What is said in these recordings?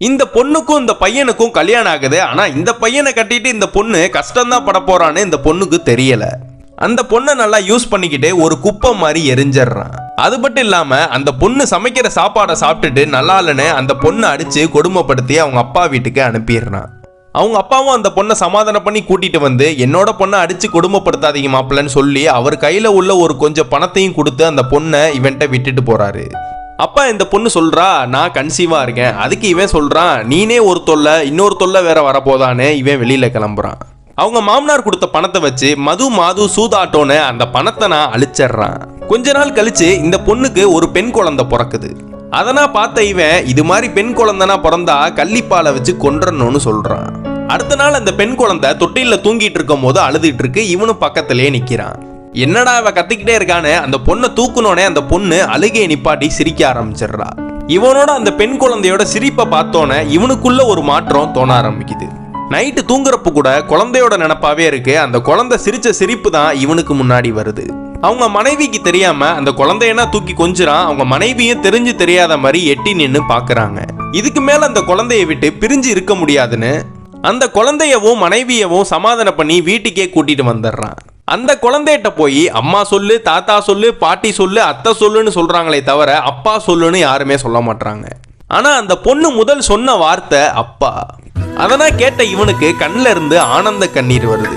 இந்த பொண்ணுக்கும் இந்த பையனுக்கும் கல்யாணம் ஆகுது. ஆனா இந்த பையனை கட்டிட்டு இந்த பொண்ணு கஷ்டம்தான் பட போறான்னு இந்த பொண்ணுக்கு தெரியல. அந்த பொண்ணை நல்லா யூஸ் பண்ணிக்கிட்டு ஒரு குப்பை மாதிரி எரிஞ்சிடறான். அது மட்டும் இல்லாம அந்த பொண்ணு சமைக்கிற சாப்பாடை சாப்பிட்டுட்டு நல்லா இல்லைன்னு அந்த பொண்ணை அடிச்சு கொடுமைப்படுத்தி அவங்க அப்பா வீட்டுக்கு அனுப்பிடுறான். அவங்க அப்பாவும் அந்த பொண்ணை சமாதானம் பண்ணி கூட்டிட்டு வந்து என்னோட பொண்ணை அடிச்சு கொடுமைப்படுத்தாதீங்க மாப்பிள்ளன்னு சொல்லி அவர் கையில உள்ள ஒரு கொஞ்சம் பணத்தையும் கொடுத்து அந்த பொண்ணை இவன்ட்ட விட்டுட்டு போறாரு. அப்பா இந்த பொண்ணு சொல்றா நான் கன்சீவா இருக்கேன். அதுக்கு இவன் சொல்றான் நீனே ஒரு தொல்லை இன்னொரு தொல்லை வேற வரப்போதான்னு இவன் வெளியில கிளம்புறான். அவங்க மாமனார் கொடுத்த பணத்தை வச்சு மாது சூதாட்டோன்னு அந்த பணத்தை நான் அழிச்சிடுறான். கொஞ்ச நாள் கழிச்சு இந்த பொண்ணுக்கு ஒரு பெண் குழந்தை பிறக்குது. அதனா பார்த்த இவன் இது மாதிரி பெண் குழந்தைனா பிறந்தா கள்ளிப்பாலை வச்சு கொன்றணும்னு சொல்றான். அடுத்த நாள் அந்த பெண் குழந்தை தொட்டில தூங்கிட்டு இருக்கும் போது அழுதுட்டு இருக்கு. இவனும் பக்கத்திலே நிக்கிறான். என்னடா இவ கத்திக்கிட்டே இருக்கானு அந்த பொண்ணை தூக்குனோனே அந்த பொண்ணு அழுகையை நிப்பாட்டி சிரிக்க ஆரம்பிச்சிடுறா. இவனோட அந்த பெண் குழந்தையோட சிரிப்பை பார்த்தோன்னே இவனுக்குள்ள ஒரு மாற்றம் தோண ஆரம்பிக்குது. நைட்டு தூங்குறப்ப கூட குழந்தையோட நினப்பாவே இருக்கு. அந்த குழந்தை சிரிச்ச சிரிப்பு தான் இவனுக்கு முன்னாடி வருது. அவங்க மனைவிக்கு தெரியாம அந்த குழந்தையனா தூக்கி கொஞ்சிறான். அவங்க மனைவியும் தெரிஞ்சு தெரியாத மாதிரி எட்டி நின்று பாக்குறாங்க. இதுக்கு மேல அந்த குழந்தைய விட்டு பிரிஞ்சு இருக்க முடியாதுன்னு அந்த குழந்தையவும் மனைவியவும் சமாதானம் பண்ணி வீட்டுக்கே கூட்டிட்டு வந்துடுறான். அந்த குழந்தைகிட்ட போய் அம்மா சொல்லு தாத்தா சொல்லு பாட்டி சொல்லு அத்தை சொல்லுன்னு சொல்றாங்களே தவிர அப்பா சொல்லுன்னு யாருமே சொல்ல மாட்டாங்க. ஆனா அந்த பொண்ணு முதல் சொன்ன வார்த்தை அப்பா. அதனால் கேட்ட இவனுக்கு கண்ணில் இருந்து ஆனந்த கண்ணீர் வருது.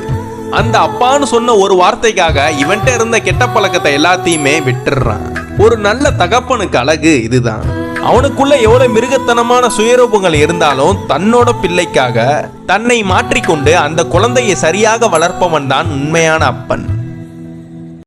அந்த அப்பான்னு சொன்ன ஒரு வார்த்தைக்காக இவன்கிட்ட இருந்த கெட்ட பழக்கத்தை எல்லாத்தையுமே விட்டுடுறான். ஒரு நல்ல தகப்பனுக்கு அழகு இதுதான். அவனுக்குள்ள எவ்வளவு மிருகத்தனமான சுயரூபங்கள் இருந்தாலும் தன்னோட பிள்ளைக்காக தன்னை மாற்றிக்கொண்டு அந்த குழந்தையை சரியாக வளர்ப்பவன் தான் உண்மையான அப்பன்.